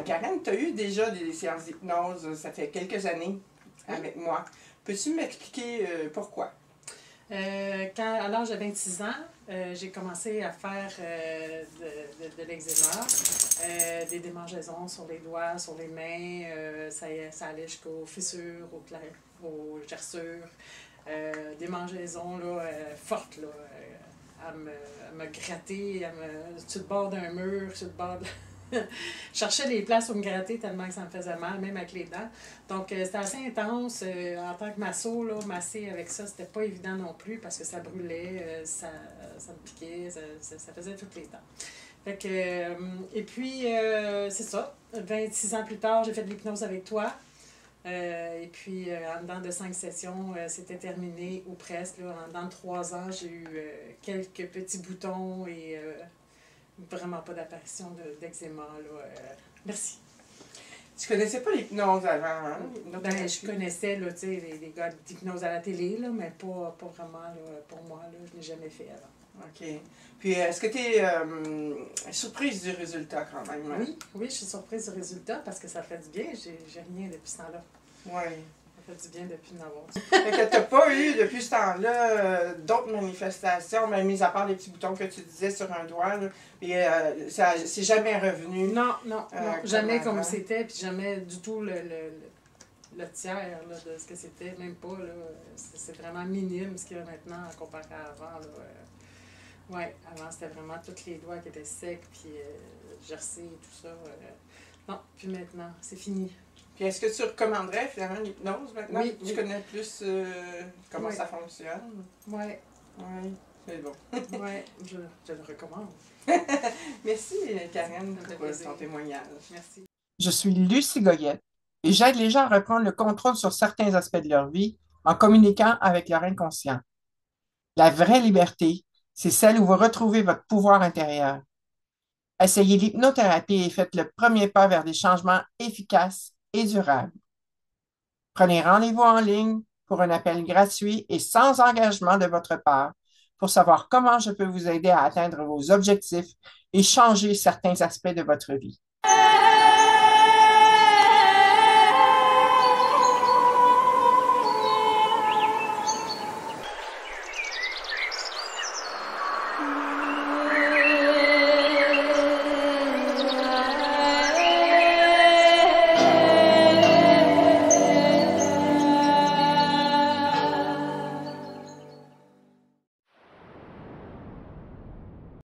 Karen, tu as eu déjà des séances d'hypnose, ça fait quelques années avec moi. Peux-tu m'expliquer pourquoi? À l'âge de 26 ans, j'ai commencé à faire de l'eczéma, des démangeaisons sur les doigts, sur les mains. Ça allait jusqu'aux fissures, aux gerçures. Des mangeaisons là, fortes, là, à me gratter, sur le bord d'un mur, sur le bord de... Je cherchais des places où me gratter tellement que ça me faisait mal, même avec les dents. Donc, c'était assez intense. En tant que masso, là, masser avec ça, c'était pas évident non plus parce que ça brûlait, ça me piquait, ça faisait toutes les dents. Fait que, et puis, c'est ça. 26 ans plus tard, j'ai fait de l'hypnose avec toi. Et puis, en dedans de 5 sessions, c'était terminé, ou presque. Là. En dedans de 3 ans, j'ai eu quelques petits boutons et vraiment pas d'apparition d'eczéma. Merci. Tu connaissais pas l'hypnose avant, hein? Ben, je connaissais là, les gars d'hypnose à la télé, là, mais pas vraiment là, pour moi. Là, je n'ai jamais fait avant. OK. Puis, est-ce que tu es surprise du résultat quand même? Hein? Oui, je suis surprise du résultat parce que ça fait du bien. J'ai rien depuis ce temps-là. Oui. Ça fait du bien depuis n'avoir. Fait que tu n'as pas eu, depuis ce temps-là, d'autres manifestations, même mis à part les petits boutons que tu disais sur un doigt, là, et c'est jamais revenu. Non, jamais comme avant. c'était, puis jamais du tout le tiers là, de ce que c'était, même pas. C'est vraiment minime ce qu'il y a maintenant comparé à avant. Oui, avant c'était vraiment tous les doigts qui étaient secs, puis gercés et tout ça. Non, puis maintenant, c'est fini. Puis est-ce que tu recommanderais finalement l'hypnose maintenant? Oui, Tu connais plus comment ça fonctionne? Oui. Oui, c'est bon. Oui, je le recommande. Merci Karen pour ton témoignage. Merci. Je suis Lucie Goyette et j'aide les gens à reprendre le contrôle sur certains aspects de leur vie en communiquant avec leur inconscient. La vraie liberté, c'est celle où vous retrouvez votre pouvoir intérieur. Essayez l'hypnothérapie et faites le premier pas vers des changements efficaces et durables. Prenez rendez-vous en ligne pour un appel gratuit et sans engagement de votre part pour savoir comment je peux vous aider à atteindre vos objectifs et changer certains aspects de votre vie.